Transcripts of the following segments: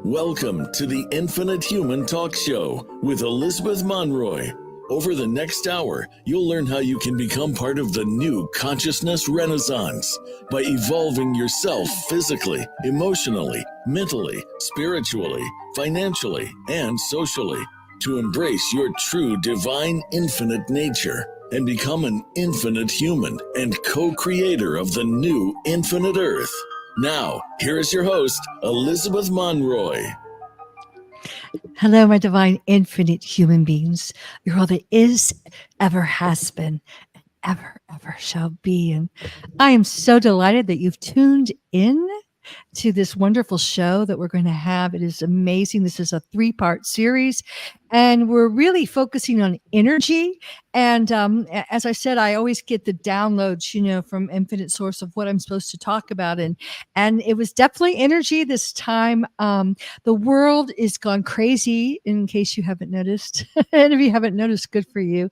Welcome to the Infinite Human Talk Show with Elizabeth Monroy. Over the next hour, you'll learn how you can become part of the new consciousness renaissance by evolving yourself physically, emotionally, mentally, spiritually, financially, and socially to embrace your true divine infinite nature and become an infinite human and co-creator of the new infinite earth. Now, here is your host, Elizabeth Monroy. Hello, my divine infinite human beings. You're all that is, ever has been, and ever shall be. And I am so delighted that you've tuned in to this wonderful show that we're going to have. It is amazing. This is a 3-part series, and we're really focusing on energy. And as I said, I always get the downloads, from Infinite Source of what I'm supposed to talk about. And it was definitely energy this time. The world is gone crazy, in case you haven't noticed. And if you haven't noticed, good for you,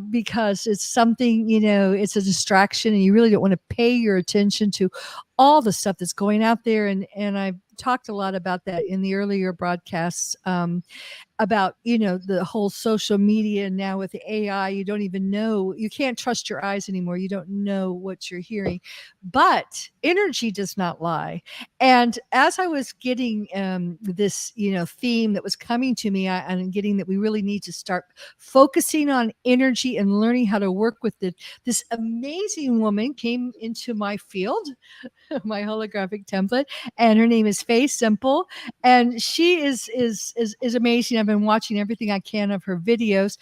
because it's something, it's a distraction, and you really don't want to pay your attention to all the stuff that's going out there. And I've talked a lot about that in the earlier broadcasts, about, the whole social media now with the AI. You don't even know, you can't trust your eyes anymore. You don't know what you're hearing, but energy does not lie. And as I was getting this, theme that was coming to me, and getting that we really need to start focusing on energy and learning how to work with it, this amazing woman came into my field, my holographic template, and her name is SEMPLE, and she is amazing. I've been watching everything I can of her videos.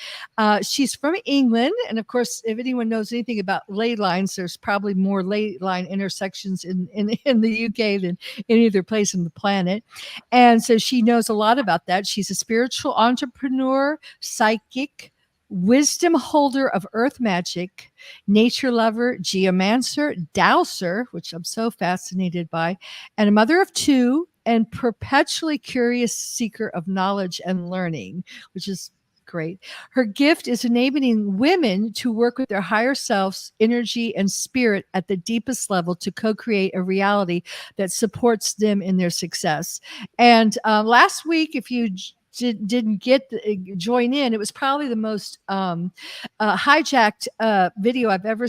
She's from England, and of course, if anyone knows anything about ley lines, there's probably more ley line intersections in the UK than any other place on the planet, and so she knows a lot about that. She's a spiritual entrepreneur, psychic, wisdom holder of earth magic, nature lover, geomancer, dowser, which I'm so fascinated by, and a mother of 2, and perpetually curious seeker of knowledge and learning, which is great. Her gift is enabling women to work with their higher selves, energy, and spirit at the deepest level to co-create a reality that supports them in their success. And last week, if you didn't join in, it was probably the most hijacked video I've ever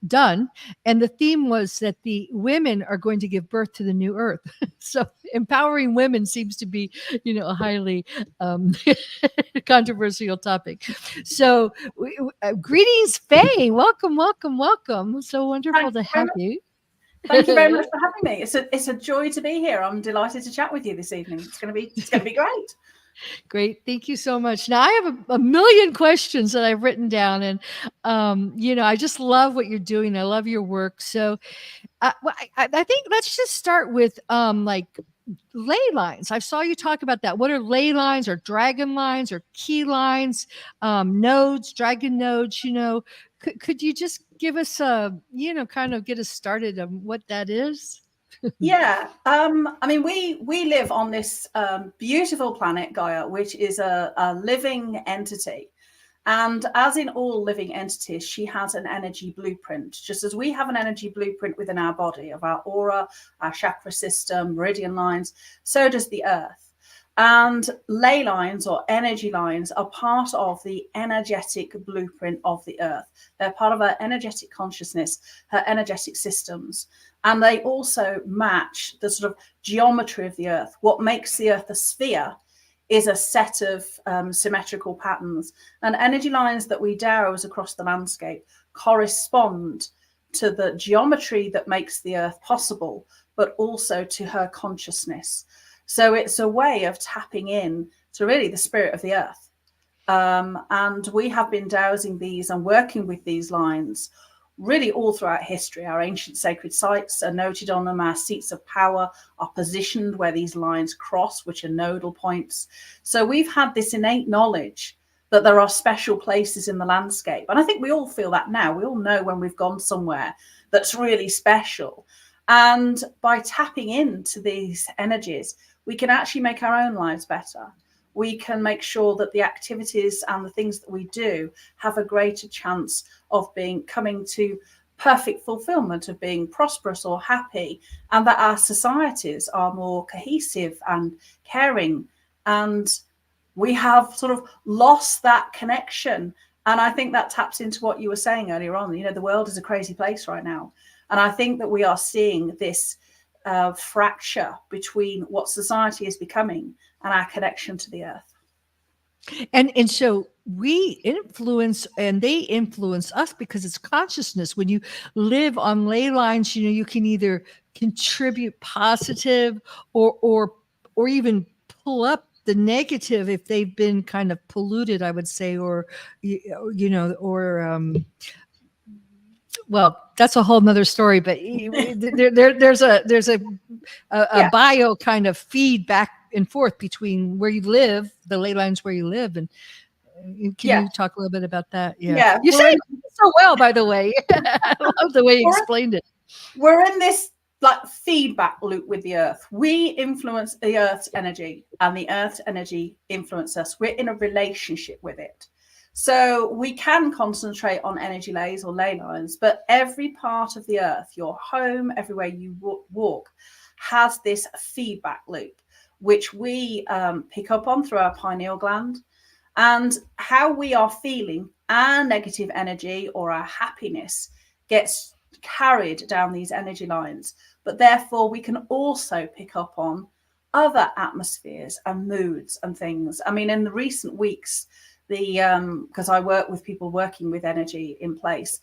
done, and the theme was that the women are going to give birth to the new earth. So empowering women seems to be, a highly controversial topic. So greetings, Faye. Welcome. So wonderful to have you. Thank you very much for having me. It's a joy to be here. I'm delighted to chat with you this evening. It's going to be great. Great. Thank you so much. Now I have a million questions that I've written down, and I just love what you're doing. I love your work. So I think let's just start with like ley lines. I saw you talk about that. What are ley lines, or dragon lines, or key lines, nodes, dragon nodes? Could you just give us kind of get us started on what that is? Yeah. We live on this beautiful planet, Gaia, which is a living entity. And as in all living entities, she has an energy blueprint, just as we have an energy blueprint within our body of our aura, our chakra system, meridian lines, so does the earth. And ley lines, or energy lines, are part of the energetic blueprint of the earth. They're part of her energetic consciousness, her energetic systems. And they also match the sort of geometry of the earth. What makes the earth a sphere is a set of symmetrical patterns. And energy lines that we dowse across the landscape correspond to the geometry that makes the earth possible, but also to her consciousness. So it's a way of tapping in to really the spirit of the earth. And we have been dowsing these and working with these lines really all throughout history. Our ancient sacred sites are noted on them. Our seats of power are positioned where these lines cross, which are nodal points. So we've had this innate knowledge that there are special places in the landscape. And I think we all feel that now. We all know when we've gone somewhere that's really special. And by tapping into these energies, we can actually make our own lives better. We can make sure that the activities and the things that we do have a greater chance of coming to perfect fulfillment of being prosperous or happy, and that our societies are more cohesive and caring. And we have sort of lost that connection. And I think that taps into what you were saying earlier on. You know, the world is a crazy place right now. And I think that we are seeing this fracture between what society is becoming and our connection to the earth. And so we influence and they influence us because it's consciousness. When you live on ley lines, you know, you can either contribute positive or even pull up the negative if they've been kind of polluted, I would say, or you know, or well, that's a whole nother story, but there's a Yeah. bio kind of feed back and forth between where you live, the ley lines where you live, and can Yeah. you talk a little bit about that? Yeah. You say it so well, by the way. I love the way you explained it. We're in this like feedback loop with the earth. We influence the earth's energy, and the earth's energy influences us. We're in a relationship with it. So we can concentrate on energy lays or ley lines, but every part of the earth, your home, everywhere you walk, has this feedback loop, which we pick up on through our pineal gland. And how we are feeling, our negative energy or our happiness gets carried down these energy lines. But therefore, we can also pick up on other atmospheres and moods and things. I mean, in the recent weeks, because I work with people working with energy in place,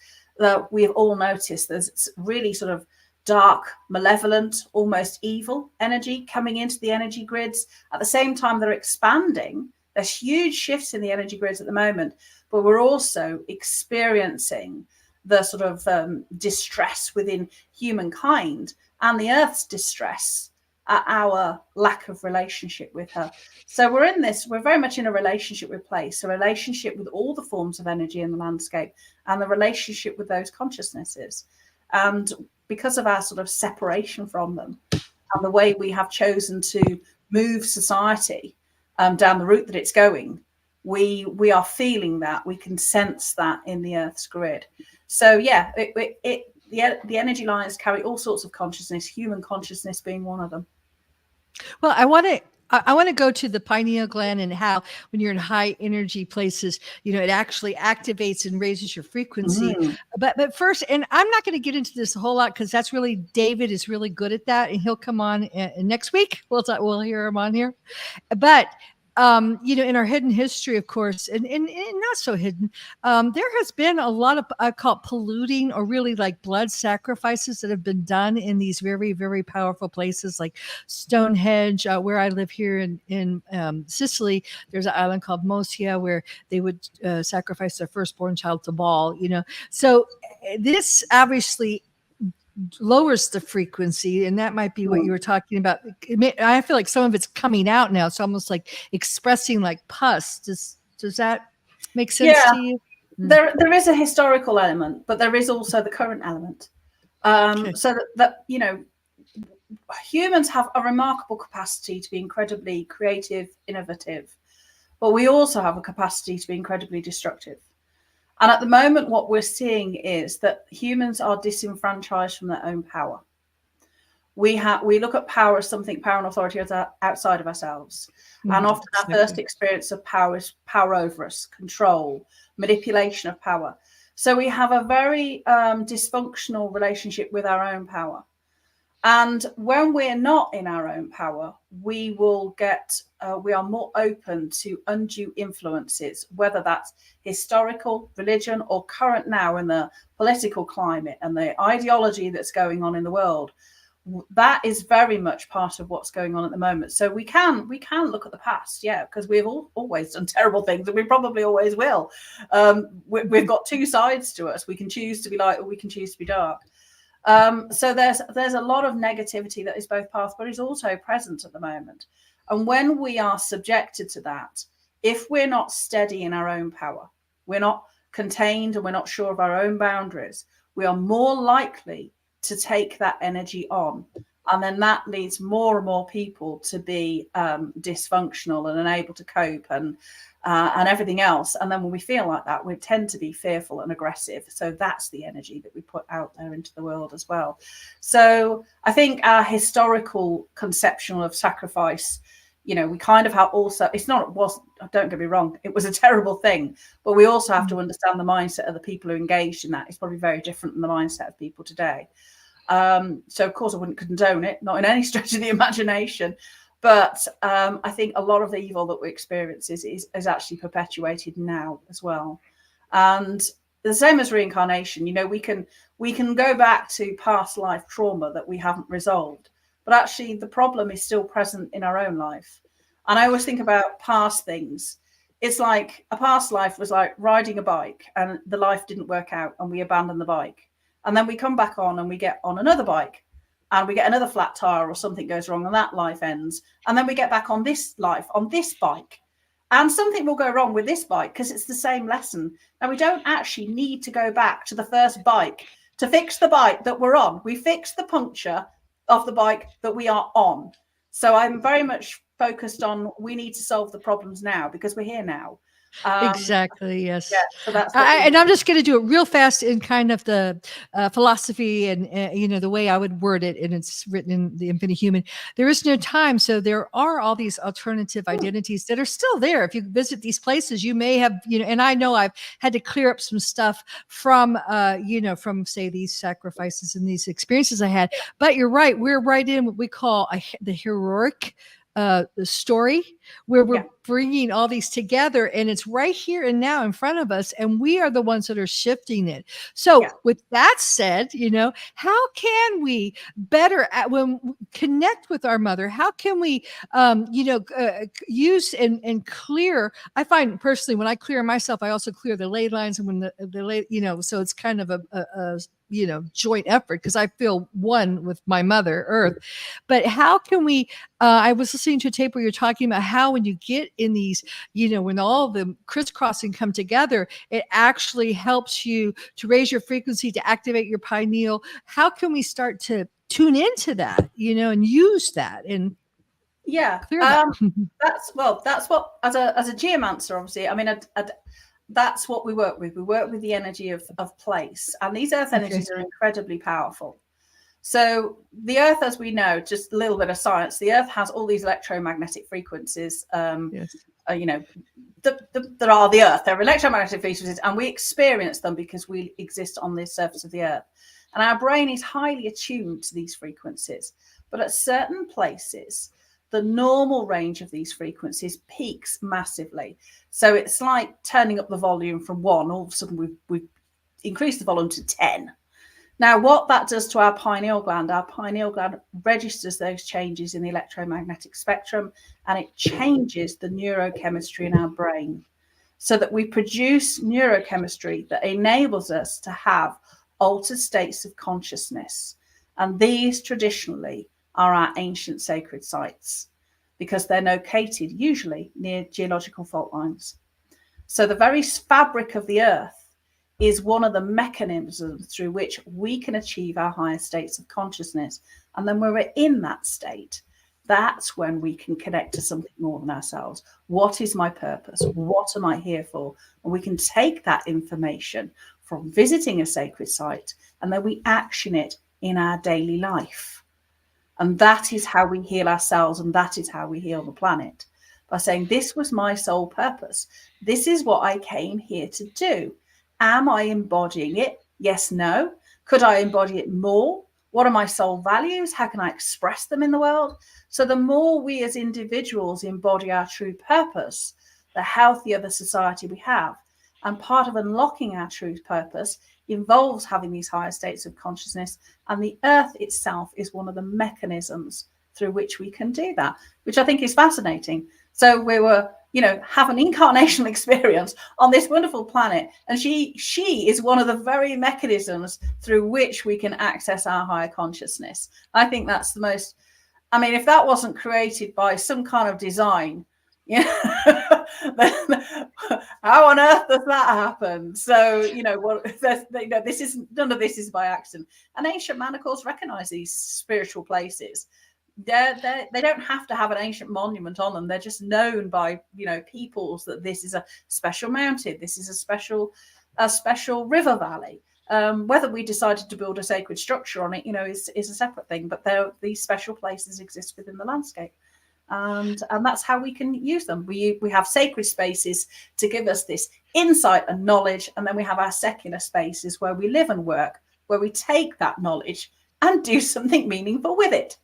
we have all noticed there's really sort of dark, malevolent, almost evil energy coming into the energy grids. At the same time, they're expanding. There's huge shifts in the energy grids at the moment, but we're also experiencing the sort of distress within humankind and the earth's distress at our lack of relationship with her. So we're very much in a relationship with place, a relationship with all the forms of energy in the landscape and the relationship with those consciousnesses. And because of our sort of separation from them and the way we have chosen to move society down the route that it's going, we are feeling that. We can sense that in the Earth's grid. So yeah, the energy lines carry all sorts of consciousness, human consciousness being one of them. Well, I want to go to the pineal gland and how when you're in high energy places, you know, it actually activates and raises your frequency. But first, and I'm not going to get into this a whole lot because that's really, David is really good at that, and he'll come on next week. We'll hear him on here. But you know, in our hidden history, of course, and not so hidden, there has been a lot of, I call it polluting or really like blood sacrifices that have been done in these very, very powerful places like Stonehenge, where I live here in Sicily. There's an island called Mosia where they would sacrifice their firstborn child to Baal, you know. So this obviously lowers the frequency, and that might be what you were talking about. I feel like some of it's coming out now. It's almost like expressing like pus. Does that make sense to you? There is a historical element, but there is also the current element. So that you know, humans have a remarkable capacity to be incredibly creative, innovative, but we also have a capacity to be incredibly destructive. And at the moment, what we're seeing is that humans are disenfranchised from their own power. We look at power as something, power and authority as outside of ourselves. And often our first experience of power is power over us, control, manipulation of power. So we have a very dysfunctional relationship with our own power. And when we're not in our own power, we are more open to undue influences, whether that's historical, religion, or current now in the political climate and the ideology that's going on in the world. That is very much part of what's going on at the moment. So we can look at the past, yeah, because we've always done terrible things, and we probably always will. We've got two sides to us. We can choose to be light, or we can choose to be dark. So there's a lot of negativity that is both path, but is also present at the moment. And when we are subjected to that, if we're not steady in our own power, we're not contained and we're not sure of our own boundaries, we are more likely to take that energy on And then that leads more and more people to be dysfunctional and unable to cope and everything else. And then when we feel like that, we tend to be fearful and aggressive. So that's the energy that we put out there into the world as well. So I think our historical conception of sacrifice, we kind of have also, don't get me wrong, it was a terrible thing, but we also have to understand the mindset of the people who engaged in that. It's probably very different than the mindset of people today. So of course I wouldn't condone it, not in any stretch of the imagination. But I think a lot of the evil that we experience is actually perpetuated now as well. And the same as reincarnation, we can go back to past life trauma that we haven't resolved, but actually the problem is still present in our own life. And I always think about past things. It's like a past life was like riding a bike and the life didn't work out and we abandoned the bike. And then we come back on and we get on another bike and we get another flat tire or something goes wrong and that life ends. And then we get back on this life, on this bike. And something will go wrong with this bike because it's the same lesson. And we don't actually need to go back to the first bike to fix the bike that we're on. We fix the puncture of the bike that we are on. So I'm very much focused on we need to solve the problems now because we're here now. Exactly. Yes. Yeah, so that's and I'm just going to do it real fast in kind of the philosophy and the way I would word it, and it's written in The Infinite Human. There is no time, so there are all these alternative identities that are still there. If you visit these places, you may have and I know I've had to clear up some stuff from from say these sacrifices and these experiences I had. But you're right, we're right in what we call the heroic the story where we're bringing all these together, and it's right here and now in front of us, and we are the ones that are shifting it. So with that said, how can we better connect with our mother? How can we use and clear? I find personally when I clear myself, I also clear the ley lines, and when the so it's kind of a joint effort because I feel one with my mother earth. But how can we I was listening to a tape where you're talking about how when you get in these when all the crisscrossing come together, it actually helps you to raise your frequency, to activate your pineal. How can we start to tune into that and use that and clear that? that's what as a geomancer, obviously, I mean that's what we work with. We work with the energy of place, and these earth energies are incredibly powerful. So the earth, as we know, just a little bit of science, the earth has all these electromagnetic frequencies, that are the earth. They're electromagnetic frequencies, and we experience them because we exist on the surface of the earth. And our brain is highly attuned to these frequencies. But at certain places, the normal range of these frequencies peaks massively. So it's like turning up the volume from 1, all of a sudden we've increased the volume to 10. Now, what that does to our pineal gland registers those changes in the electromagnetic spectrum, and it changes the neurochemistry in our brain so that we produce neurochemistry that enables us to have altered states of consciousness. And these traditionally are our ancient sacred sites because they're located usually near geological fault lines. So the very fabric of the earth is one of the mechanisms through which we can achieve our higher states of consciousness. And then when we're in that state, that's when we can connect to something more than ourselves. What is my purpose? What am I here for? And we can take that information from visiting a sacred site, and then we action it in our daily life. And that is how we heal ourselves, and that is how we heal the planet, by saying, this was my sole purpose. This is what I came here to do. Am I embodying it? Yes, no. Could I embody it more? What are my soul values? How can I express them in the world? So the more we as individuals embody our true purpose, the healthier the society we have. And part of unlocking our true purpose involves having these higher states of consciousness. And the earth itself is one of the mechanisms through which we can do that, which I think is fascinating. So we were, have an incarnational experience on this wonderful planet. And she is one of the very mechanisms through which we can access our higher consciousness. I think that's the most, if that wasn't created by some kind of design, then how on earth does that happen? So, this is none of this is by accident. And ancient man, of course, recognize these spiritual places. They don't have to have an ancient monument on them. They're just known by peoples that this is a special mountain, this is a special river valley. Whether we decided to build a sacred structure on it, is a separate thing. But these special places exist within the landscape, and that's how we can use them. We have sacred spaces to give us this insight and knowledge, and then we have our secular spaces where we live and work, where we take that knowledge and do something meaningful with it.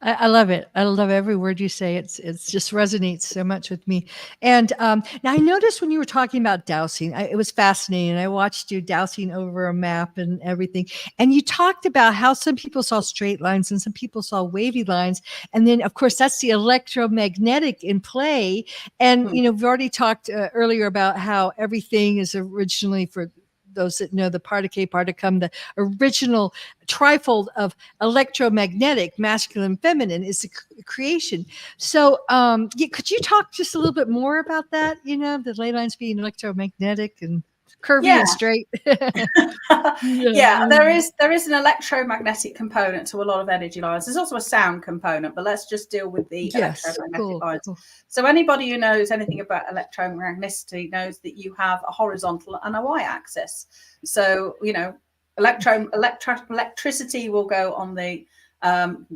I love it. I love every word you say. It's just resonates so much with me. And now I noticed when you were talking about dowsing, it was fascinating. I watched you dowsing over a map and everything. And you talked about how some people saw straight lines and some people saw wavy lines. And then, of course, that's the electromagnetic in play. And, we've already talked earlier about how everything is originally, for those that know the Partike Particum, the original trifold of electromagnetic, masculine, feminine, is the creation. So could you talk just a little bit more about that? The ley lines being electromagnetic and curvy and straight. Yeah, there is an electromagnetic component to a lot of energy lines. There's also a sound component, but let's just deal with the electromagnetic lines. Cool. So anybody who knows anything about electromagneticity knows that you have a horizontal and a y-axis. So electricity will go on the going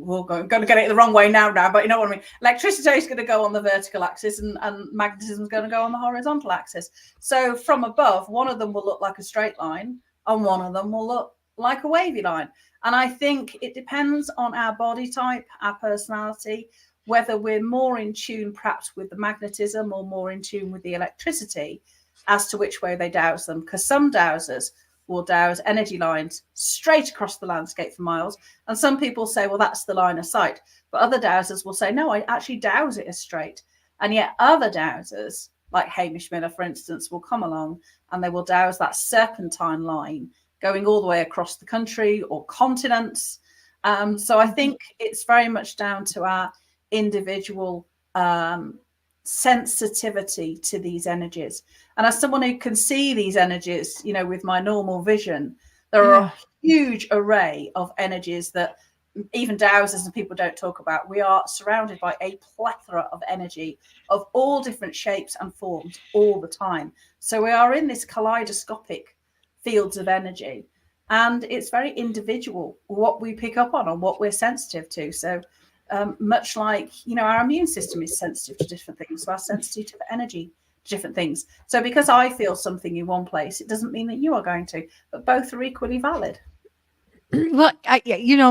to get it the wrong way now, but you know what I mean. Electricity is going to go on the vertical axis, and magnetism is going to go on the horizontal axis. So from above, one of them will look like a straight line, and one of them will look like a wavy line. And I think it depends on our body type, our personality, whether we're more in tune perhaps with the magnetism or more in tune with the electricity as to which way they dowse them. Because some dowsers will dowse energy lines straight across the landscape for miles. And some people say, well, that's the line of sight. But other dowsers will say, no, I actually dowse it as straight. And yet other dowsers, like Hamish Miller, for instance, will come along and they will dowse that serpentine line going all the way across the country or continents. So I think it's very much down to our individual sensitivity to these energies. And as someone who can see these energies, with my normal vision, there are a huge array of energies that even dowsers and people don't talk about. We are surrounded by a plethora of energy of all different shapes and forms all the time. So we are in this kaleidoscopic fields of energy, and it's very individual what we pick up on and what we're sensitive to. So much like, our immune system is sensitive to different things, so our sensitivity to energy to different things. So because I feel something in one place, it doesn't mean that you are going to, but both are equally valid. Well, I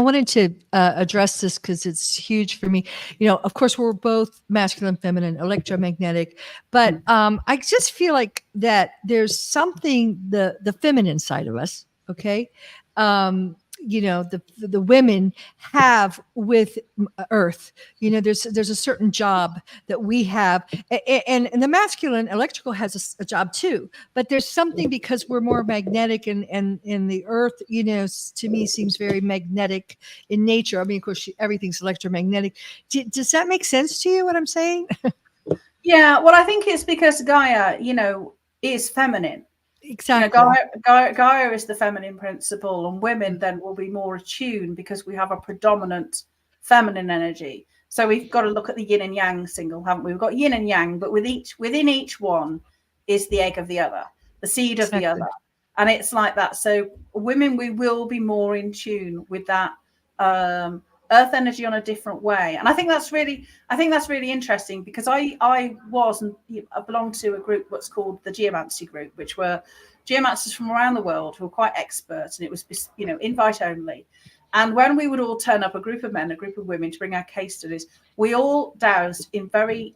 wanted to address this because it's huge for me. Of course, we're both masculine, feminine, electromagnetic, but I just feel like that there's something, the feminine side of us, okay? The women have with earth, there's a certain job that we have, and the masculine electrical has a job too, but there's something, because we're more magnetic, and the earth, to me seems very magnetic in nature. I mean, of course, everything's electromagnetic. Does that make sense to you, what I'm saying? Yeah, well, I think it's because Gaia, is feminine. Exactly. Gaia is the feminine principle, and women then will be more attuned because we have a predominant feminine energy. So we've got to look at the yin and yang single, haven't we? We've got yin and yang, but within each one is the egg of the other, the seed of the other, and it's like that. So women, we will be more in tune with that earth energy on a different way. And I think that's really interesting, because I belonged to a group what's called the Geomancy group, which were geomancers from around the world who were quite expert, and it was invite only. And when we would all turn up, a group of men, a group of women, to bring our case studies, we all dowsed in very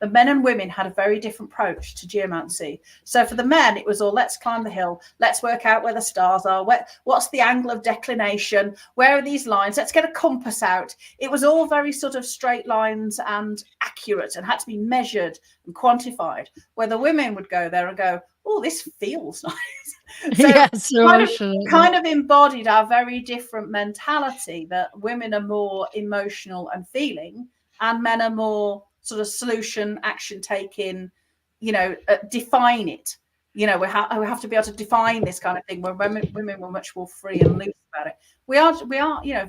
the men and women had a very different approach to geomancy. So for the men, it was all, let's climb the hill, let's work out where the stars are, what's the angle of declination, where are these lines, let's get a compass out. It was all very sort of straight lines and accurate, and had to be measured and quantified, where the women would go there and go, oh, this feels nice. So yes, kind of embodied our very different mentality, that women are more emotional and feeling, and men are more sort of solution, action taking, define it. We have to be able to define this kind of thing, where women were much more free and loose about it. We are,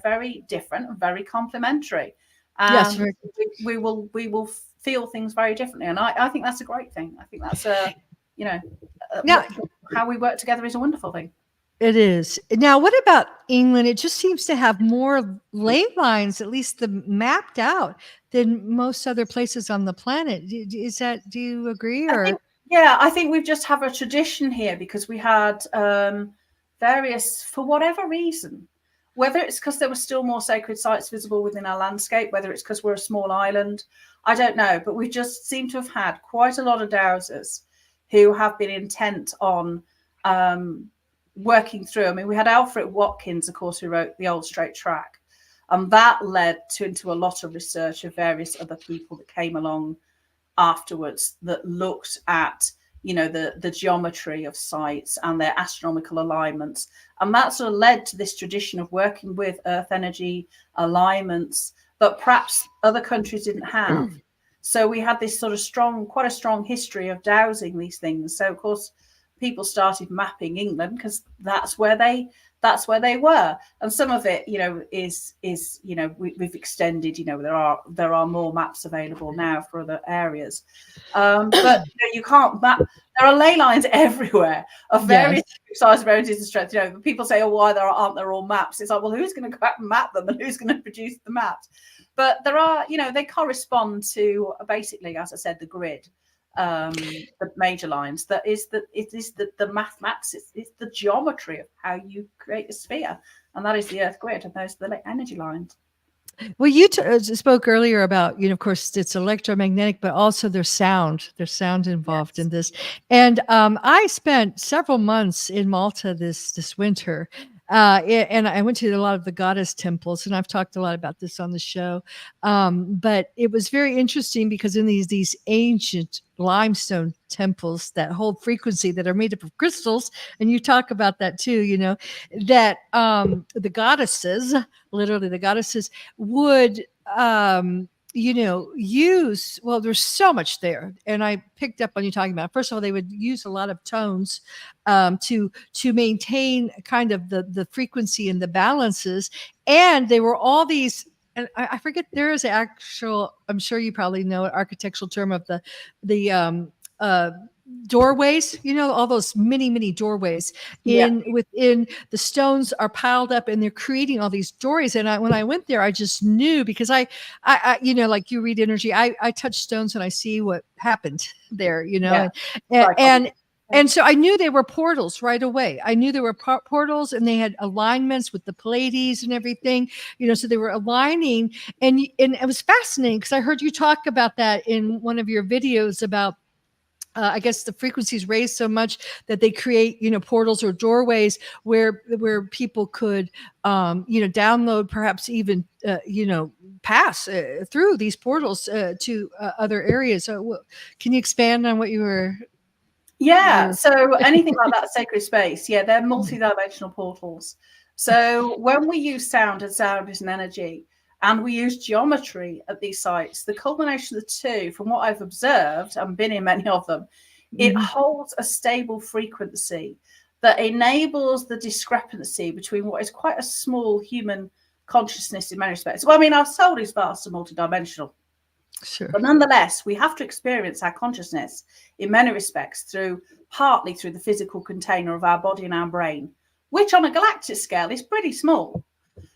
very different and very complementary. Yes, we will feel things very differently. And I think that's a great thing. I think that's how we work together is a wonderful thing. It is. Now, what about England? It just seems to have more ley lines, at least mapped out, than most other places on the planet. Do you agree? Or I think we just have a tradition here, because we had various, for whatever reason, whether it's because there were still more sacred sites visible within our landscape, whether it's because we're a small island, I don't know, but we just seem to have had quite a lot of dowsers who have been intent on working through. I mean, we had Alfred Watkins, of course, who wrote The Old Straight Track, and that led into a lot of research of various other people that came along afterwards that looked at, the geometry of sites and their astronomical alignments, and that sort of led to this tradition of working with earth energy alignments that perhaps other countries didn't have. So we had this sort of quite a strong history of dowsing these things. So of course people started mapping England because that's where they were, and some of it, is we've extended. There are more maps available now for other areas, but you can't map. There are ley lines everywhere of various sizes, varieties, and strengths. People say, "Oh, why aren't there all maps?" It's like, well, who's going to go out and map them, and who's going to produce the maps? But there are, they correspond to basically, as I said, the grid. The major lines, it is the mathematics, it's the geometry of how you create a sphere, and that is the earth grid, and those are the energy lines. Well, you spoke earlier about, of course, it's electromagnetic, but also there's sound involved in this. And I spent several months in Malta this winter. And I went to a lot of the goddess temples, and I've talked a lot about this on the show. But it was very interesting because in these ancient limestone temples that hold frequency, that are made up of crystals, and you talk about that too, that the goddesses, literally the goddesses, would use, well, there's so much there. And I picked up on you talking about, first of all, they would use a lot of tones to maintain kind of the frequency and the balances. And they were all these, and I forget, there is actual, I'm sure you probably know, an architectural term of the doorways, all those many doorways within the stones are piled up, and they're creating all these doorways. And when I went there, I just knew, because I like you read energy, I touch stones and I see what happened there, and so I knew they were portals right away. I knew there were portals, and they had alignments with the Pleiades and everything, so they were aligning. And it was fascinating because I heard you talk about that in one of your videos about, I guess the frequencies raised so much that they create, portals or doorways where people could, download, perhaps even, pass through these portals to other areas. So can you expand on what you were? Yeah, so anything like that sacred space, they're multi-dimensional portals. So when we use sound, and sound is an energy, and we use geometry at these sites, the culmination of the two, from what I've observed and been in many of them, it holds a stable frequency that enables the discrepancy between what is quite a small human consciousness in many respects. Well, I mean, our soul is vast and multidimensional. Sure. But nonetheless, we have to experience our consciousness in many respects partly through the physical container of our body and our brain, which on a galactic scale is pretty small.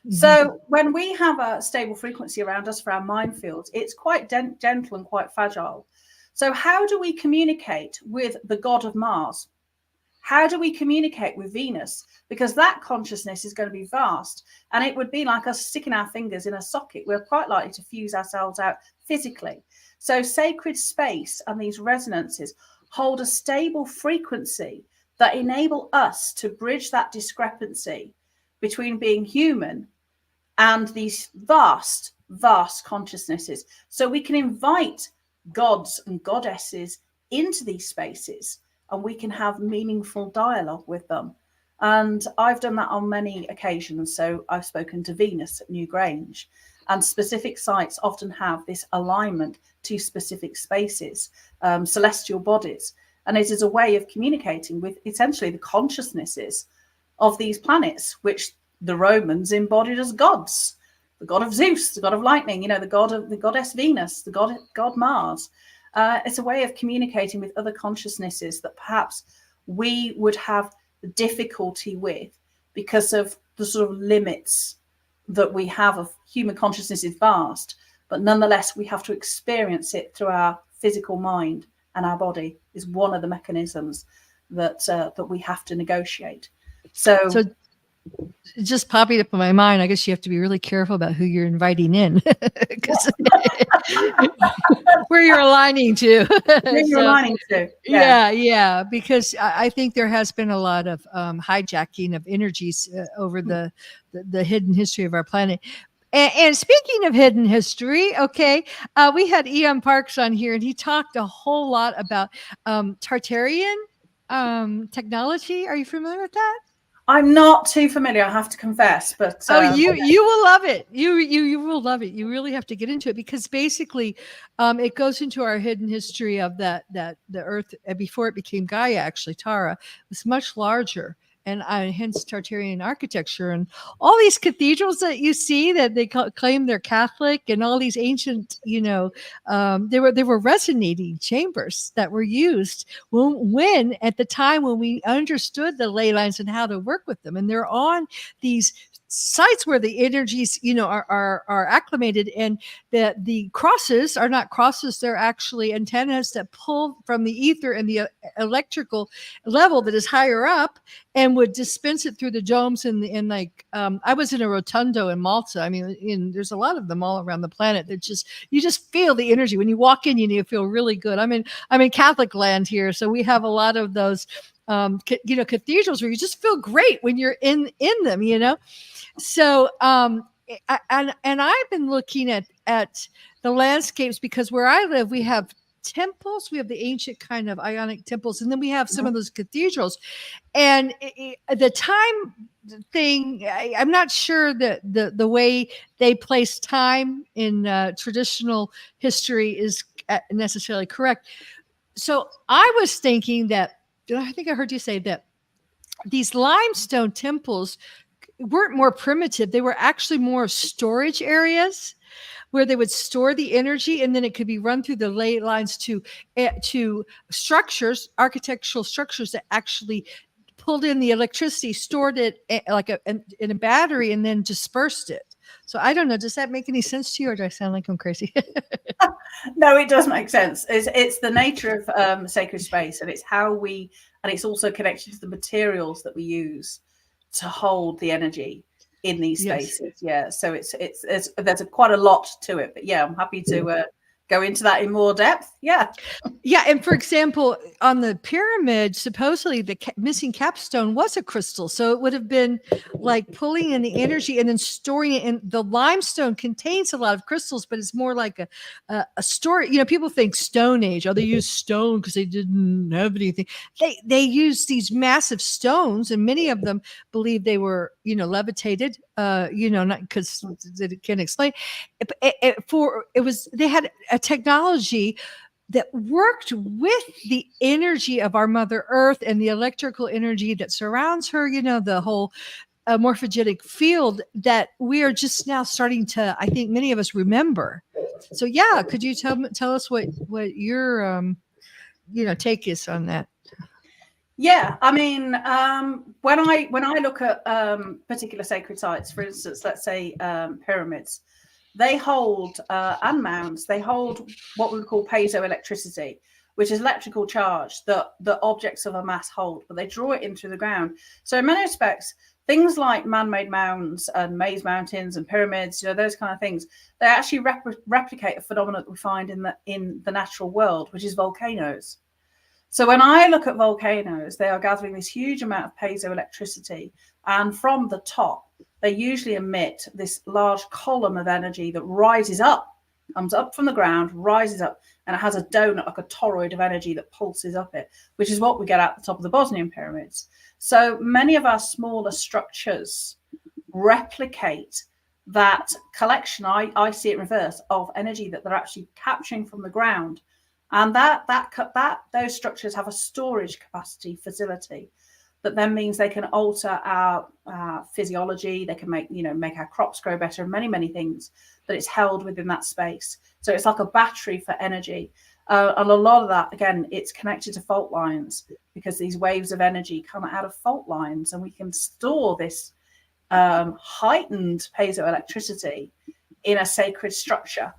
So when we have a stable frequency around us for our mind fields, it's quite gentle and quite fragile. So how do we communicate with the god of Mars? How do we communicate with Venus? Because that consciousness is going to be vast, and it would be like us sticking our fingers in a socket. We're quite likely to fuse ourselves out physically. So sacred space and these resonances hold a stable frequency that enable us to bridge that discrepancy between being human and these vast consciousnesses. So we can invite gods and goddesses into these spaces, and we can have meaningful dialogue with them. And I've done that on many occasions. So I've spoken to Venus at New Grange, and specific sites often have this alignment to specific spaces, celestial bodies. And it is a way of communicating with essentially the consciousnesses of these planets, which the Romans embodied as gods. The god of Zeus, the god of lightning, you know, the goddess Venus, the god Mars. It's a way of communicating with other consciousnesses that perhaps we would have difficulty with because of the sort of limits that we have of human consciousness is vast, but nonetheless we have to experience it through our physical mind, and our body is one of the mechanisms that that we have to negotiate. So just popping up in my mind, I guess you have to be really careful about who you're inviting in, because where you're aligning to. Yeah, because I think there has been a lot of hijacking of energies over the hidden history of our planet. And speaking of hidden history, okay, we had Ian Parks on here, and he talked a whole lot about Tartarian technology. Are you familiar with that? I'm not too familiar, I have to confess, but you will love it. You will love it. You really have to get into it, because basically, it goes into our hidden history of that the Earth before it became Gaia. Actually, Tara was much larger, and hence Tartarian architecture and all these cathedrals that you see that they claim they're Catholic, and all these ancient, you know, they were resonating chambers that were used when at the time when we understood the ley lines and how to work with them, and they're on these sites where the energies, you know, are acclimated, and the crosses are not crosses, they're actually antennas that pull from the ether and the electrical level that is higher up, and would dispense it through the domes and like I was in a rotundo in Malta. I mean, there's a lot of them all around the planet that you just feel the energy when you walk in. You feel really good. I'm in Catholic land here, so we have a lot of those you know, cathedrals where you just feel great when you're in them, you know. So and I've been looking at the landscapes, because where I live we have temples, we have the ancient kind of Ionic temples, and then we have some of those cathedrals. And the time thing, I'm not sure that the way they place time in traditional history is necessarily correct. So I was thinking that, I think I heard you say that these limestone temples weren't more primitive. They were actually more storage areas where they would store the energy, and then it could be run through the ley lines to structures, architectural structures that actually pulled in the electricity, stored it like in a battery, and then dispersed it. So I don't know. Does that make any sense to you, or do I sound like I'm crazy? No, it does make sense. It's the nature of sacred space, and it's and it's also connected to the materials that we use to hold the energy in these spaces. Yes. Yeah, so there's quite a lot to it, but yeah, I'm happy to go into that in more depth. Yeah. And for example, on the pyramid, supposedly the missing capstone was a crystal, so it would have been like pulling in the energy and then storing it. And the limestone contains a lot of crystals, but it's more like a story. You know, people think Stone Age. They used stone because they didn't have anything. They used these massive stones, and many of them believe they were, you know, levitated. You know, not because they can't explain. They had a technology that worked with the energy of our Mother Earth and the electrical energy that surrounds her, you know, the whole morphogenic field that we are just now starting to, I think many of us remember. So yeah, could you tell us what your you know, take is on that? Yeah, I mean, when I look at particular sacred sites, for instance, let's say pyramids, they hold and mounds. They hold what we call piezoelectricity, which is electrical charge that the objects of a mass hold, but they draw it into the ground. So in many respects, things like man-made mounds and maze mountains and pyramids, you know, those kind of things, they actually replicate a phenomenon that we find in the natural world, which is volcanoes. So when I look at volcanoes, they are gathering this huge amount of piezoelectricity, and from the top, they usually emit this large column of energy that rises up, comes up from the ground, rises up, and it has a donut, like a toroid of energy that pulses up it, which is what we get at the top of the Bosnian pyramids. So many of our smaller structures replicate that collection, I see it in reverse, of energy that they're actually capturing from the ground. And those structures have a storage capacity facility that then means they can alter our physiology. They can make our crops grow better, and many things that it's held within that space. So it's like a battery for energy. And a lot of that, again, it's connected to fault lines, because these waves of energy come out of fault lines, and we can store this heightened piezoelectricity in a sacred structure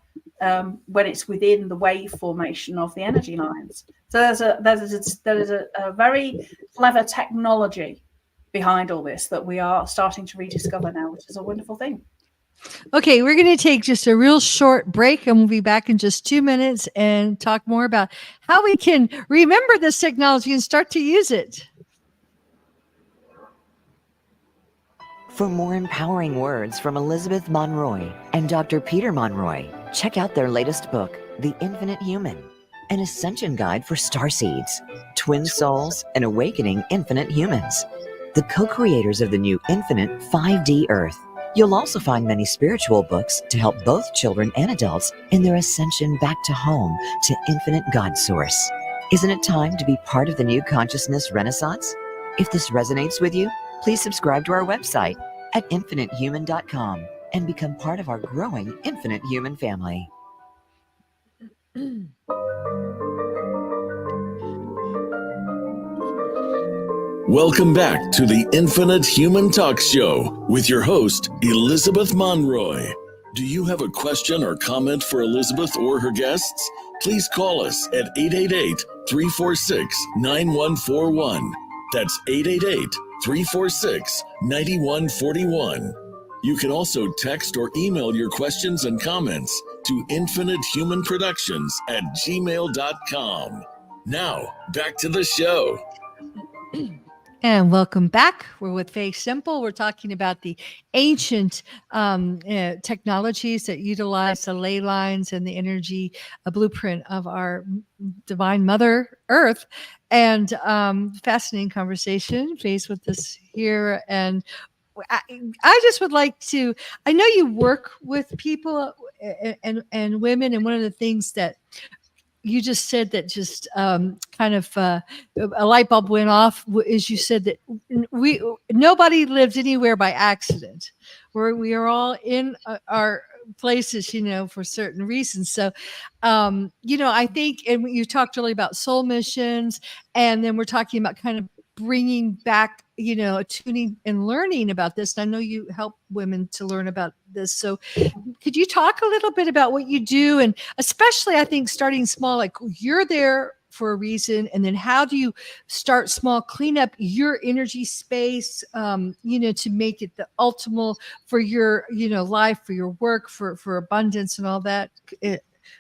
when it's within the wave formation of the energy lines. So there's a very clever technology behind all this that we are starting to rediscover now, which is a wonderful thing. Okay, we're going to take just a real short break, and we'll be back in just 2 minutes and talk more about how we can remember this technology and start to use it. For more empowering words from Elizabeth Monroy and Dr. Peter Monroy, check out their latest book, The Infinite Human, an ascension guide for starseeds, twin souls, and awakening infinite humans, the co-creators of the new infinite 5D Earth. You'll also find many spiritual books to help both children and adults in their ascension back to home, to infinite God Source. Isn't it time to be part of the new consciousness renaissance? If this resonates with you, please subscribe to our website at infinitehuman.com and become part of our growing Infinite Human family. Welcome back to the Infinite Human Talk Show with your host, Elizabeth Monroy. Do you have a question or comment for Elizabeth or her guests? Please call us at 888-346-9141. That's 888-346-9141. You can also text or email your questions and comments to infinitehumanproductions@gmail.com. Now, back to the show. And welcome back. We're with Faith Simple. We're talking about the ancient technologies that utilize the ley lines and the energy blueprint of our divine Mother Earth. And fascinating conversation. Faith with us here. And I just would like to, I know you work with people and women, and one of the things that you just said that just kind of a light bulb went off is you said that nobody lives anywhere by accident. We are all in our places, for certain reasons. So, I think, and you talked really about soul missions, and then we're talking about kind of bringing back, tuning and learning about this. And I know you help women to learn about this. So could you talk a little bit about what you do? And especially, I think, starting small, like you're there for a reason. And then how do you start small, clean up your energy space, to make it the ultimate for your, life, for your work, for abundance and all that.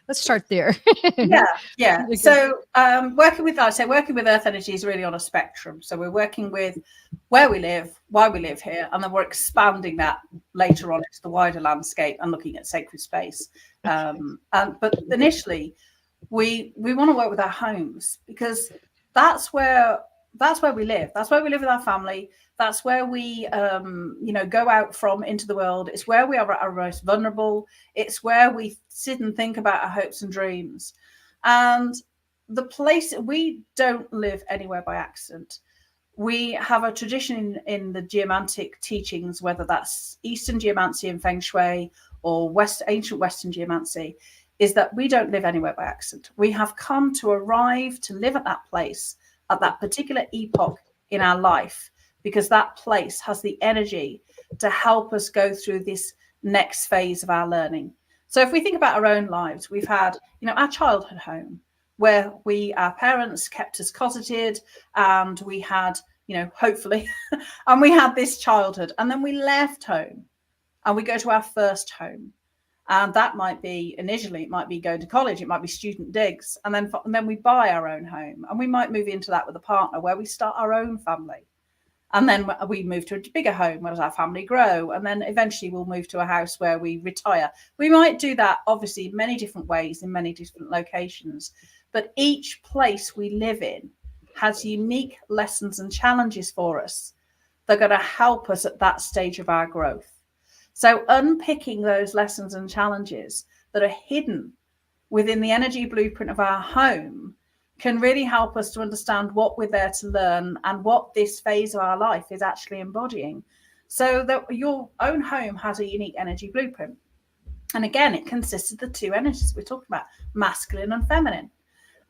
Let's start there. Yeah. So working with Earth energy is really on a spectrum. So we're working with where we live, why we live here, and then we're expanding that later on into the wider landscape and looking at sacred space. But initially, we want to work with our homes, because that's where we live. That's where we live with our family. That's where we, go out from into the world. It's where we are at our most vulnerable. It's where we sit and think about our hopes and dreams. And the place, we don't live anywhere by accident. We have a tradition in the geomantic teachings, whether that's Eastern geomancy and Feng Shui or ancient Western geomancy, is that we don't live anywhere by accident. We have come to arrive to live at that place at that particular epoch in our life, because that place has the energy to help us go through this next phase of our learning. So if we think about our own lives, we've had, our childhood home, where our parents kept us cosseted, and we had, hopefully, and we had this childhood, and then we left home and we go to our first home. And that might be, initially, it might be going to college, it might be student digs. And then we buy our own home, and we might move into that with a partner where we start our own family. And then we move to a bigger home as our family grow. And then eventually we'll move to a house where we retire. We might do that, obviously, in many different ways, in many different locations. But each place we live in has unique lessons and challenges for us that are going to help us at that stage of our growth. So unpicking those lessons and challenges that are hidden within the energy blueprint of our home can really help us to understand what we're there to learn and what this phase of our life is actually embodying. So that your own home has a unique energy blueprint. And again, it consists of the two energies we're talking about, masculine and feminine.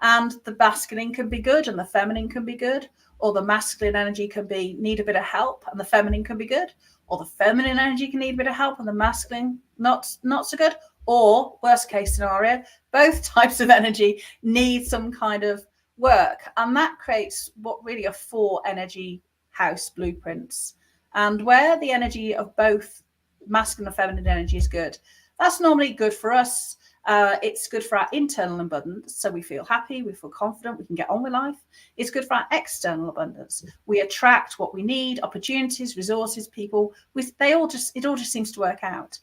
And the masculine can be good and the feminine can be good, or the masculine energy can need a bit of help and the feminine can be good, or the feminine energy can need a bit of help and the masculine not so good, or worst case scenario, both types of energy need some kind of work. And that creates what really are 4 energy house blueprints. And where the energy of both masculine and feminine energy is good, that's normally good for us. It's good for our internal abundance. So we feel happy, we feel confident, we can get on with life. It's good for our external abundance. We attract what we need, opportunities, resources, people. It all just seems to work out.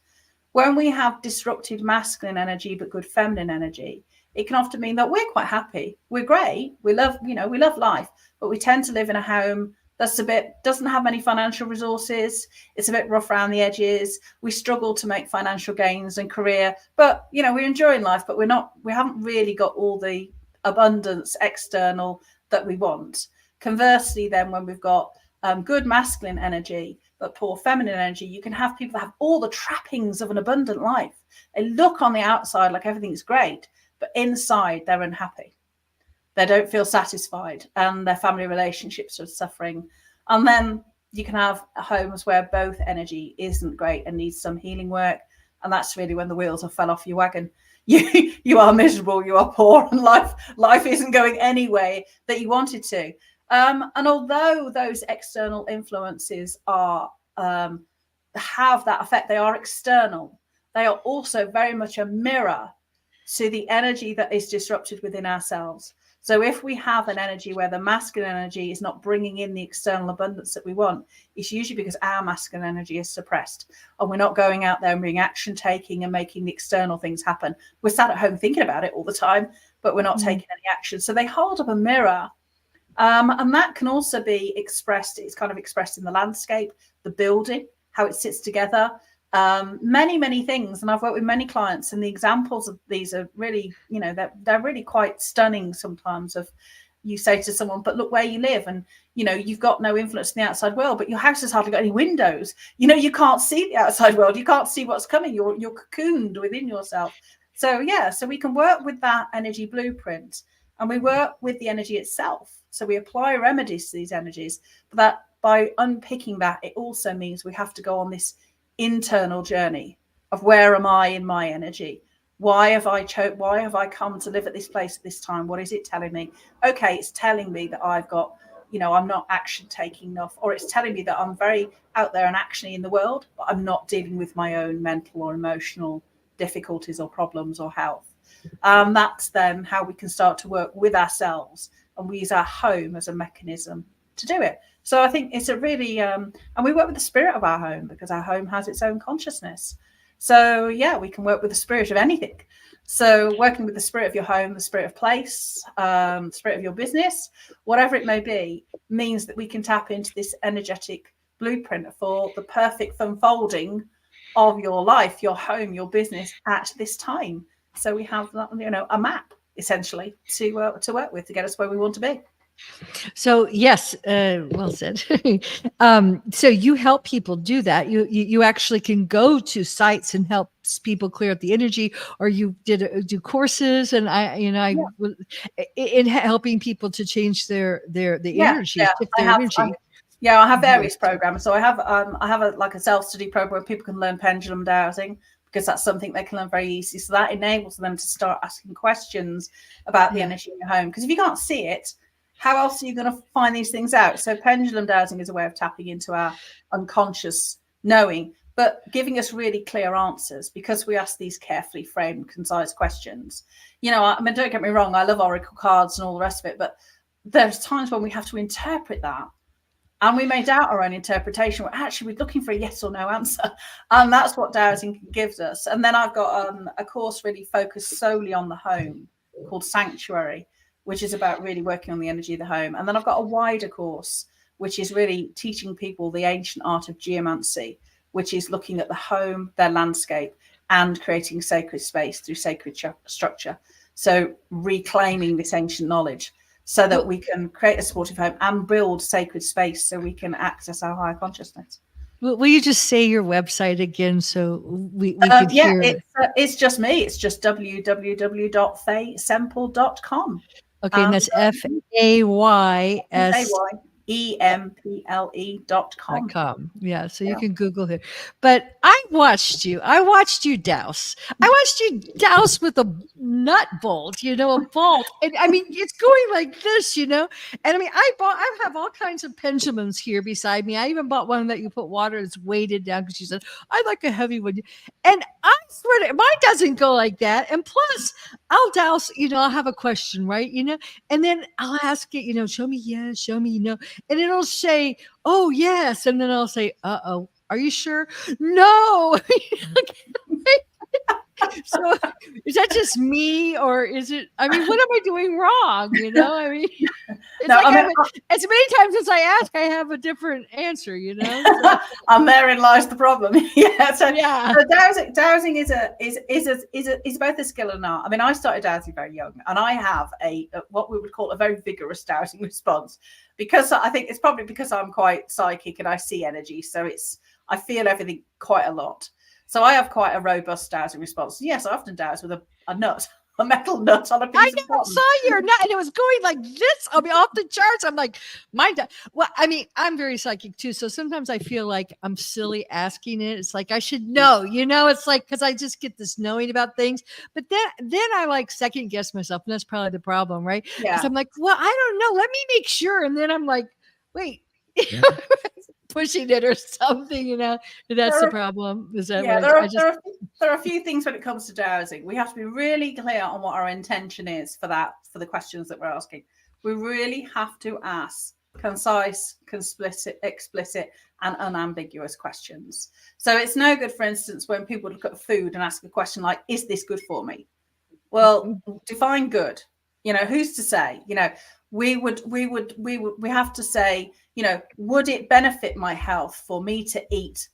When we have disrupted masculine energy, but good feminine energy, it can often mean that we're quite happy. We're great. We love life, but we tend to live in a home that's doesn't have many financial resources. It's a bit rough around the edges. We struggle to make financial gains and career, but we're enjoying life, but we haven't really got all the abundance external that we want. Conversely, then when we've got good masculine energy, but poor feminine energy, you can have people that have all the trappings of an abundant life. They look on the outside like everything's great, but inside they're unhappy. They don't feel satisfied and their family relationships are suffering. And then you can have homes where both energy isn't great and needs some healing work. And that's really when the wheels have fell off your wagon. You are miserable, you are poor, and life isn't going any way that you wanted to. And although those external influences have that effect, they are external. They are also very much a mirror to the energy that is disrupted within ourselves. So if we have an energy where the masculine energy is not bringing in the external abundance that we want, it's usually because our masculine energy is suppressed and we're not going out there and being action taking and making the external things happen. We're sat at home thinking about it all the time, but we're not taking any action. So they hold up a mirror. And that can also be expressed. It's kind of expressed in the landscape, the building, how it sits together, many things. And I've worked with many clients, and the examples of these are really, they're really quite stunning sometimes. Of you say to someone, but look where you live, and you've got no influence in the outside world, but your house has hardly got any windows. You can't see the outside world. You can't see what's coming. You're cocooned within yourself. So we can work with that energy blueprint, and we work with the energy itself. So we apply remedies to these energies, but that by unpicking that, it also means we have to go on this internal journey of where am I in my energy? Why have I come to live at this place at this time? What is it telling me? Okay, it's telling me that I've got, I'm not action taking enough, or it's telling me that I'm very out there and actiony in the world, but I'm not dealing with my own mental or emotional difficulties or problems or health. That's then how we can start to work with ourselves, and we use our home as a mechanism to do it. So I think it's a really, and we work with the spirit of our home because our home has its own consciousness. So we can work with the spirit of anything. So working with the spirit of your home, the spirit of place, the spirit of your business, whatever it may be, means that we can tap into this energetic blueprint for the perfect unfolding of your life, your home, your business at this time. So we have, a map essentially to work with to get us where we want to be. So yes, well said. So you help people do that. You actually can go to sites and help people clear up the energy, or you do courses, and in helping people to change their energy, shift their energy. I have various programs. So I have a self-study program where people can learn pendulum dowsing, because that's something they can learn very easily. So that enables them to start asking questions about the energy in your home. Because if you can't see it, how else are you going to find these things out? So pendulum dowsing is a way of tapping into our unconscious knowing, but giving us really clear answers, because we ask these carefully framed, concise questions. Don't get me wrong, I love oracle cards and all the rest of it, but there's times when we have to interpret that. And we may doubt our own interpretation. We're looking for a yes or no answer. And that's what dowsing gives us. And then I've got a course really focused solely on the home called Sanctuary, which is about really working on the energy of the home. And then I've got a wider course, which is really teaching people the ancient art of geomancy, which is looking at the home, their landscape, and creating sacred space through sacred structure. So reclaiming this ancient knowledge so that we can create a supportive home and build sacred space so we can access our higher consciousness. Will you just say your website again so we can hear? It's just me. It's just www.faysemple.com. Okay, and that's FAYS. EMPLE.com. Yeah, so you can Google it. But I watched you dowse. I watched you dowse with a nut bolt, a bolt. And I mean, it's going like this, And I mean, I have all kinds of pendulums here beside me. I even bought one that you put water that's weighted down because she said, I like a heavy one. And I swear to mine doesn't go like that. And plus, I'll dowse, I'll have a question, right? And then I'll ask it, show me, yes, show me, and it'll say, oh, yes. And then I'll say, uh-oh, are you sure? No. So is that just me or is it, I mean, what am I doing wrong? I mean, as many times as I ask, I have a different answer, So. And therein lies the problem. So dowsing is both a skill and an art. I mean, I started dowsing very young, and I have what we would call a very vigorous dowsing response, because I think it's probably because I'm quite psychic and I see energy. So I feel everything quite a lot. So I have quite a robust dowsing response. Yes, I often dowse with a nut, a metal nut on a piece of cotton. I saw your nut, and it was going like this. I mean, off the charts. I'm like, well, I mean, I'm very psychic too. So sometimes I feel like I'm silly asking it. It's like I should know, It's like because I just get this knowing about things. But then I like second guess myself, and that's probably the problem, right? Yeah. Because I'm like, well, I don't know. Let me make sure. And then I'm like, wait. Yeah. Pushing it or something, that's the problem. Is that there are a few things when it comes to dowsing. We have to be really clear on what our intention is for the questions that we're asking. We really have to ask concise, explicit, and unambiguous questions. So it's no good, for instance, when people look at food and ask a question like, is this good for me? Well, define good. Who's to say? We have to say, would it benefit my health for me to eat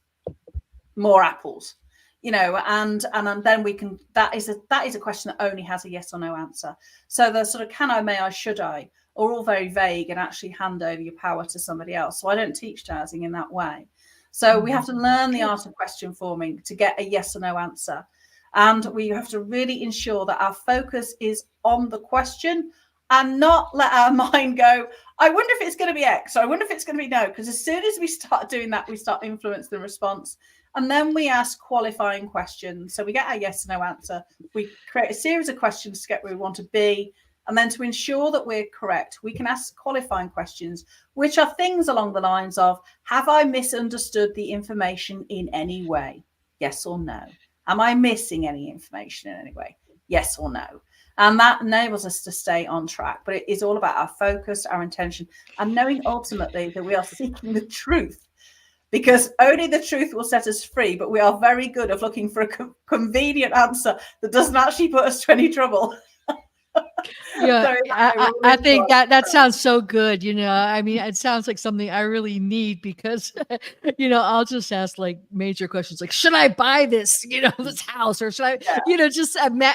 more apples? And then we can, that is a question that only has a yes or no answer. So the sort of can I, may I, should I are all very vague and actually hand over your power to somebody else. So I don't teach dowsing in that way. So we have to learn the art of question forming to get a yes or no answer. And we have to really ensure that our focus is on the question and not let our mind go, I wonder if it's going to be X, or I wonder if it's going to be no. Because as soon as we start doing that, we start influencing the response. And then we ask qualifying questions. So we get our yes or no answer. We create a series of questions to get where we want to be. And then to ensure that we're correct, we can ask qualifying questions, which are things along the lines of, have I misunderstood the information in any way? Yes or no. Am I missing any information in any way? Yes or no. And that enables us to stay on track. But it is all about our focus, our intention, and knowing ultimately that we are seeking the truth, because only the truth will set us free. But we are very good at looking for a convenient answer that doesn't actually put us to any trouble. Yeah, I think that sounds so good. I mean, it sounds like something I really need because, I'll just ask like major questions like, should I buy this, this house, or should I,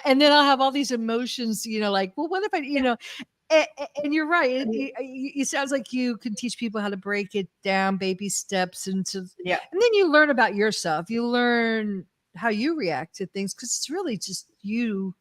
and then I'll have all these emotions, like, well, what if I, and you're right. It sounds like you can teach people how to break it down, baby steps and then you learn about yourself. You learn how you react to things because it's really just you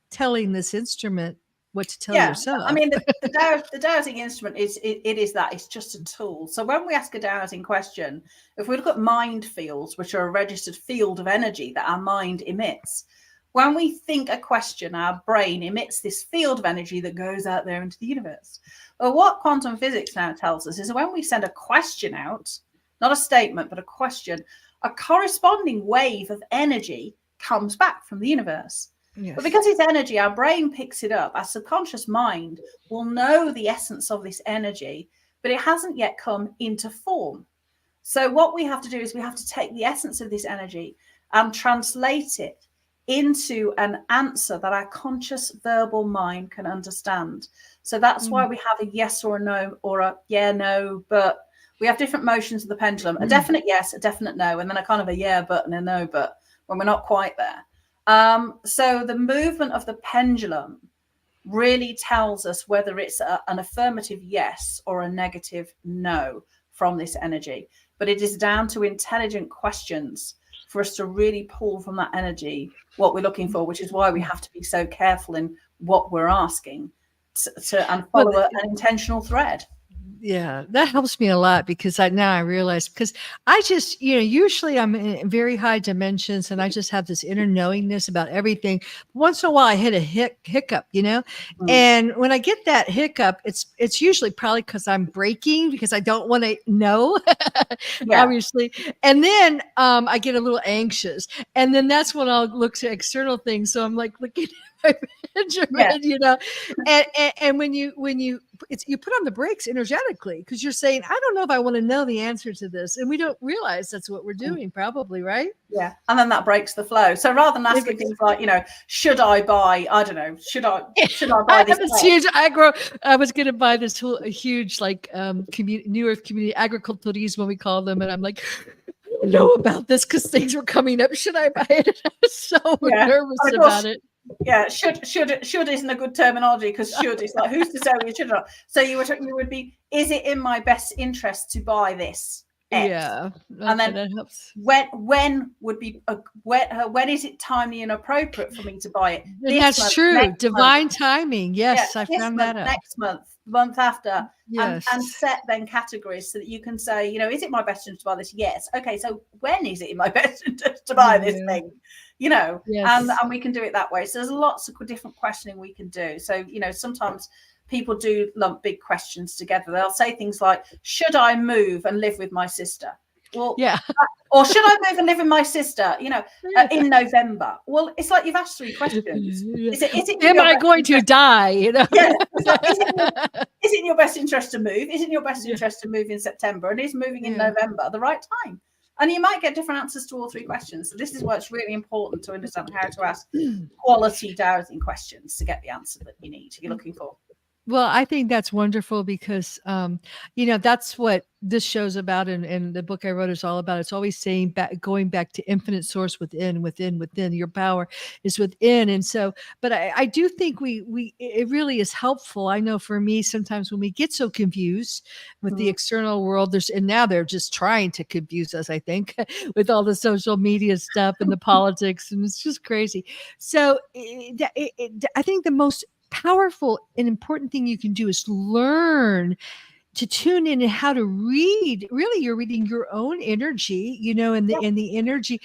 telling this instrument what to tell yourself. I mean, the dowsing instrument it's just a tool. So when we ask a dowsing question, if we look at mind fields, which are a registered field of energy that our mind emits, when we think a question, our brain emits this field of energy that goes out there into the universe. Well, what quantum physics now tells us is when we send a question out, not a statement, but a question, a corresponding wave of energy comes back from the universe. Yes. But because it's energy, our brain picks it up. Our subconscious mind will know the essence of this energy, but it hasn't yet come into form. So what we have to do is we have to take the essence of this energy and translate it into an answer that our conscious verbal mind can understand. So that's why we have a yes or a no, or a yeah, no, but we have different motions of the pendulum, a definite yes, a definite no, and then a kind of a yeah but and a no but when we're not quite there. So the movement of the pendulum really tells us whether it's an affirmative yes or a negative no from this energy. But it is down to intelligent questions for us to really pull from that energy what we're looking for, which is why we have to be so careful in what we're asking and follow an intentional thread. Yeah, that helps me a lot because now I realize, because I just, usually I'm in very high dimensions and I just have this inner knowingness about everything. Once in a while I hit a hiccup, and when I get that hiccup, it's usually probably because I'm breaking, because I don't want to know, obviously. And then I get a little anxious, and then that's when I'll look to external things. So I'm like looking at my Benjamin, and when you put on the brakes energetically, because you're saying, I don't know if I want to know the answer to this, and we don't realize that's what we're doing, probably, right? Yeah, and then that breaks the flow. So rather than asking things like, should I buy? I don't know. Should I buy this? Huge I was going to buy this whole huge New Earth community agriculturismo, we call them, and I'm like, I know about this because things were coming up. Should I buy it? I was so nervous about it. Yeah, should isn't a good terminology, because should is like, who's to say you should not. So you would be, is it in my best interest to buy this? X? Yeah, and then that helps. When would be when is it timely and appropriate for me to buy it? That's true. Divine timing. Yes, I found that out. Next month, the month after, and set then categories so that you can say, is it my best interest to buy this? Yes. Okay, so when is it in my best interest to buy this thing? And we can do it that way. So there's lots of different questioning we can do. So, sometimes people do lump big questions together. They'll say things like, should I move and live with my sister? Well, or should I move and live with my sister, in November? Well, it's like you've asked 3 questions. Is it am I going to die? Is it in your best interest to move? Is it in your best interest to move in September? And is moving in November the right time? And you might get different answers to all 3 questions. So this is why it's really important to understand how to ask quality dowsing questions to get the answer that you need, you're looking for. Well, I think that's wonderful because, that's what this show's about. And the book I wrote is all about. It's always saying going back to infinite source within. Your power is within. And so, but I do think it really is helpful. I know for me, sometimes when we get so confused with the external world, and now they're just trying to confuse us, I think, with all the social media stuff and the politics, and it's just crazy. So I think the most powerful and important thing you can do is learn to tune in and how to read. Really, you're reading your own energy, and the energy,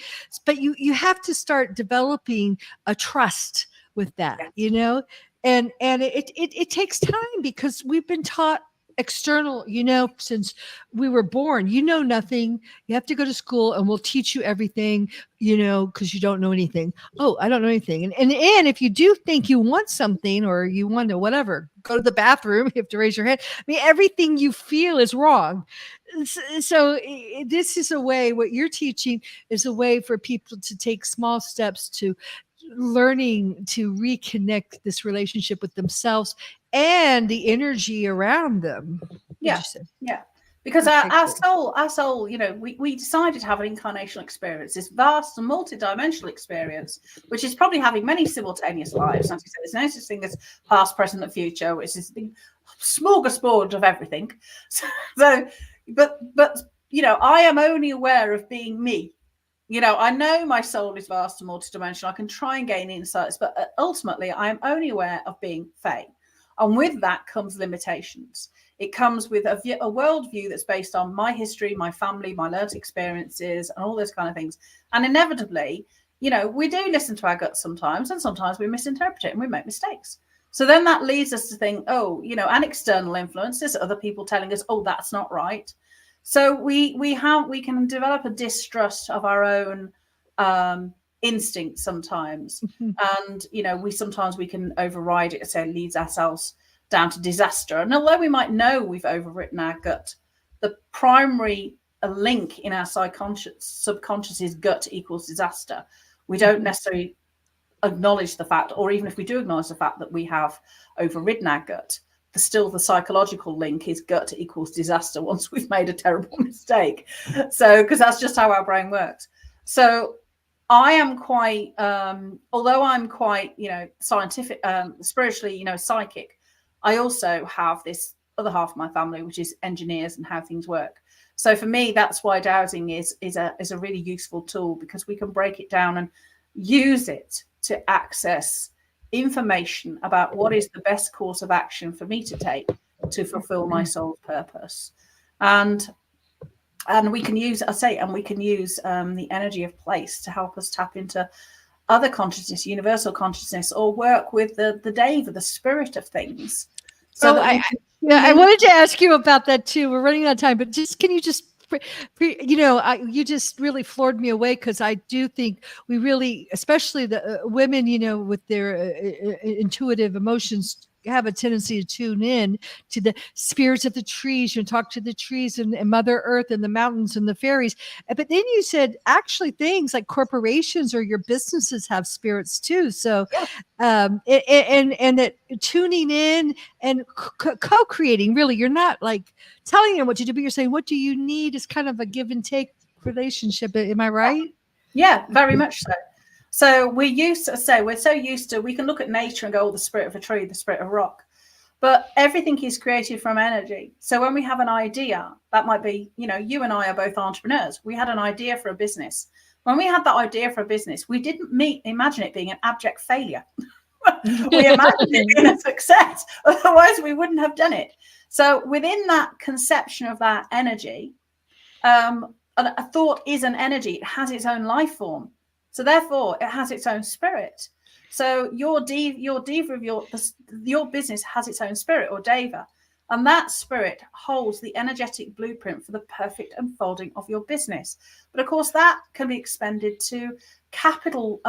but you have to start developing a trust with that, and it takes time, because we've been taught external, since we were born, nothing. You have to go to school and we'll teach you everything, because you don't know anything. Oh, I don't know anything. And if you do think you want something, or you want to whatever, go to the bathroom, you have to raise your hand. I mean, everything you feel is wrong. So this is a way, what you're teaching is a way for people to take small steps to learning to reconnect this relationship with themselves and the energy around them. Yeah. Because our soul, we decided to have an incarnational experience, this vast and multi-dimensional experience, which is probably having many simultaneous lives. As you said, there's no such thing as past, present, and future, which is the smorgasbord of everything. So, but I am only aware of being me. I know my soul is vast and multidimensional. I can try and gain insights, but ultimately I am only aware of being Faye. And with that comes limitations. It comes with a worldview that's based on my history, my family, my learned experiences, and all those kind of things. And inevitably, we do listen to our guts sometimes, and sometimes we misinterpret it and we make mistakes. So then that leads us to think, an external influence, there's other people telling us, oh, that's not right. So we can develop a distrust of our own instinct sometimes. And, we can override it, so it leads ourselves down to disaster. And although we might know we've overwritten our gut, the primary link in our subconscious is gut equals disaster. We don't necessarily acknowledge the fact, or even if we do acknowledge the fact that we have overridden our gut, still the psychological link is gut equals disaster once we've made a terrible mistake. So, because that's just how our brain works. So I am quite, although I'm quite, scientific, spiritually, psychic, I also have this other half of my family, which is engineers and how things work. So for me, that's why dowsing is a really useful tool, because we can break it down and use it to access information about what is the best course of action for me to take to fulfill my soul's purpose. And we can use, the energy of place to help us tap into other consciousness, universal consciousness, or work with the Deva, the spirit of things. So I wanted to ask you about that too. We're running out of time, but can you just, you just really floored me away, because I do think we really, especially the women, with their intuitive emotions, have a tendency to tune in to the spirits of the trees, talk to the trees and Mother Earth and the mountains and the fairies. But then you said actually things like corporations or your businesses have spirits too. So, and that tuning in and co-creating, really, you're not like telling them what to do, but you're saying, what do you need, is kind of a give and take relationship. Am I right? Yeah, very much so. So we're so used to, we can look at nature and go, oh, the spirit of a tree, the spirit of rock, but everything is created from energy. So when we have an idea, that might be, you and I are both entrepreneurs. We had an idea for a business. When we had that idea for a business, we didn't imagine it being an abject failure. We imagined it being a success. Otherwise, we wouldn't have done it. So within that conception of that energy, a thought is an energy. It has its own life form. So therefore, it has its own spirit. So your Deva of your business has its own spirit, or Deva, and that spirit holds the energetic blueprint for the perfect unfolding of your business. But of course, that can be expended to capital,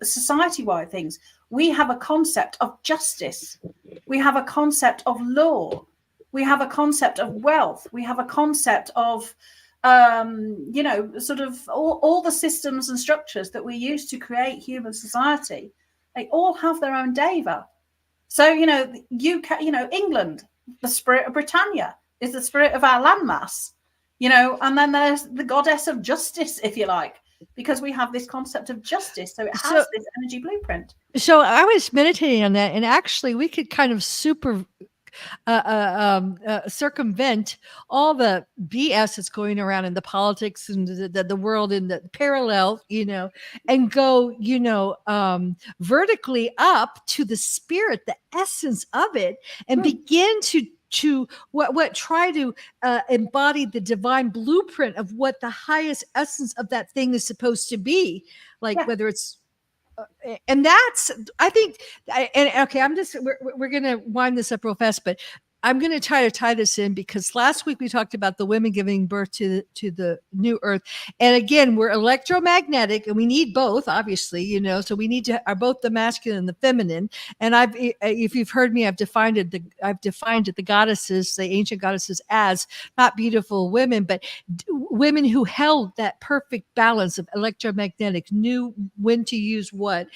society-wide things. We have a concept of justice. We have a concept of law. We have a concept of wealth. We have a concept of sort of all the systems and structures that we use to create human society. They all have their own Deva. So, UK, England, the spirit of Britannia is the spirit of our landmass, and then there's the goddess of justice, if you like, because we have this concept of justice. So it has this energy blueprint. So I was meditating on that, and actually we could kind of circumvent all the BS that's going around in the politics and the world in the parallel, and go, vertically up to the spirit, the essence of it, and begin to try to embody the divine blueprint of what the highest essence of that thing is supposed to be, like whether it's and that's, I think, we're going to wind this up real fast, but I'm going to try to tie this in, because last week we talked about the women giving birth to the new earth. And again, we're electromagnetic and we need both, obviously, so we need to are both the masculine and the feminine. And if you've heard me, I've defined it, the goddesses, the ancient goddesses, as not beautiful women, but women who held that perfect balance of electromagnetic, knew when to use what.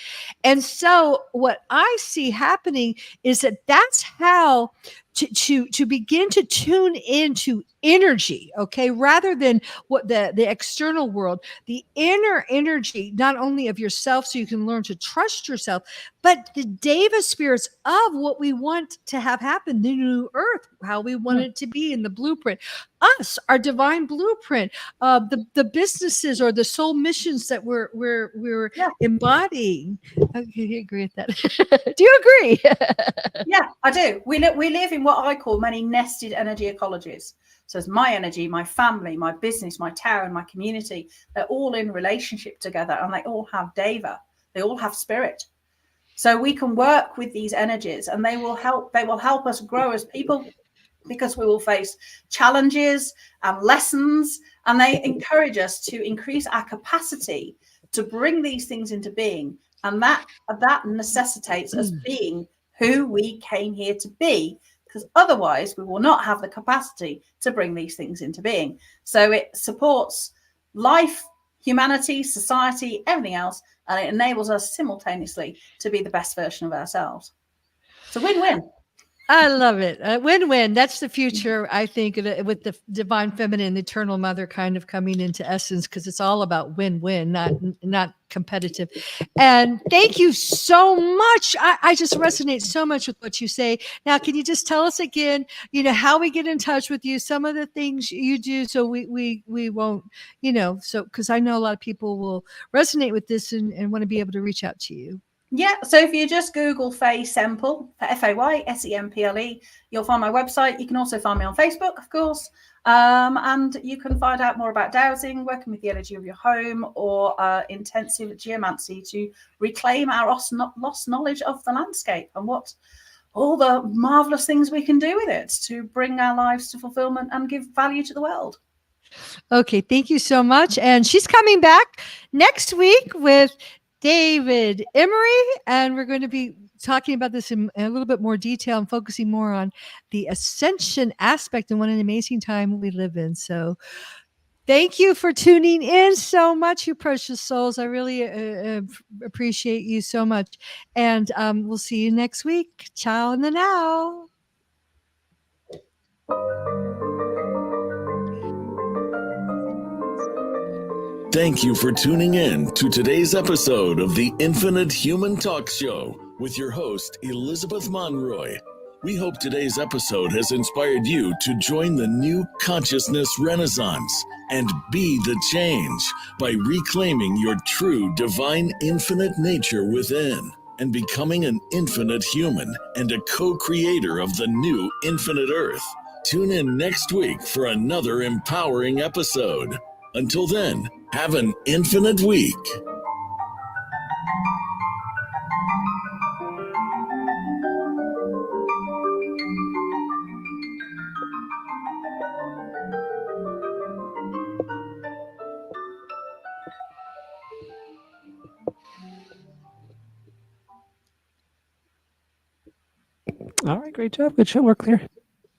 And so what I see happening is that's how to begin to tune into energy, okay, rather than what the external world, the inner energy, not only of yourself, so you can learn to trust yourself, but the Deva spirits of what we want to have happen, the new earth, how we want it to be in the blueprint, us, our divine blueprint, the businesses or the soul missions that we're embodying. Okay, you agree with that? Do you agree? Yeah, I do. We live in what I call many nested energy ecologies. So it's my energy, my family, my business, my town, my community. They're all in relationship together, and they all have Deva. They all have spirit. So we can work with these energies, and they will help us grow as people, because we will face challenges and lessons, and they encourage us to increase our capacity to bring these things into being. And that necessitates us being who we came here to be, because otherwise we will not have the capacity to bring these things into being. So it supports life, humanity, society, everything else, and it enables us simultaneously to be the best version of ourselves. It's a win-win. I love it. Win-win. That's the future, I think, with the divine feminine, the eternal mother kind of coming into essence, because it's all about win-win, not competitive. And thank you so much. I just resonate so much with what you say. Now, can you just tell us again, how we get in touch with you, some of the things you do, so we won't, so because I know a lot of people will resonate with this and want to be able to reach out to you. Yeah, so if you just Google Faye Semple, FAYSEMPLE, you'll find my website. You can also find me on Facebook, of course. And you can find out more about dowsing, working with the energy of your home, or intensive geomancy to reclaim our lost knowledge of the landscape and what all the marvelous things we can do with it to bring our lives to fulfillment and give value to the world. Okay, thank you so much. And she's coming back next week with David Emery, and we're going to be talking about this in a little bit more detail and focusing more on the ascension aspect and what an amazing time we live in. So thank you for tuning in so much, you precious souls. I really appreciate you so much. And we'll see you next week. Ciao and now. Thank you for tuning in to today's episode of the Infinite Human Talk Show with your host, Elizabeth Monroy. We hope today's episode has inspired you to join the new consciousness renaissance and be the change by reclaiming your true divine infinite nature within and becoming an infinite human and a co-creator of the new infinite earth. Tune in next week for another empowering episode. Until then, have an infinite week. All right, great job. Good show. We're clear.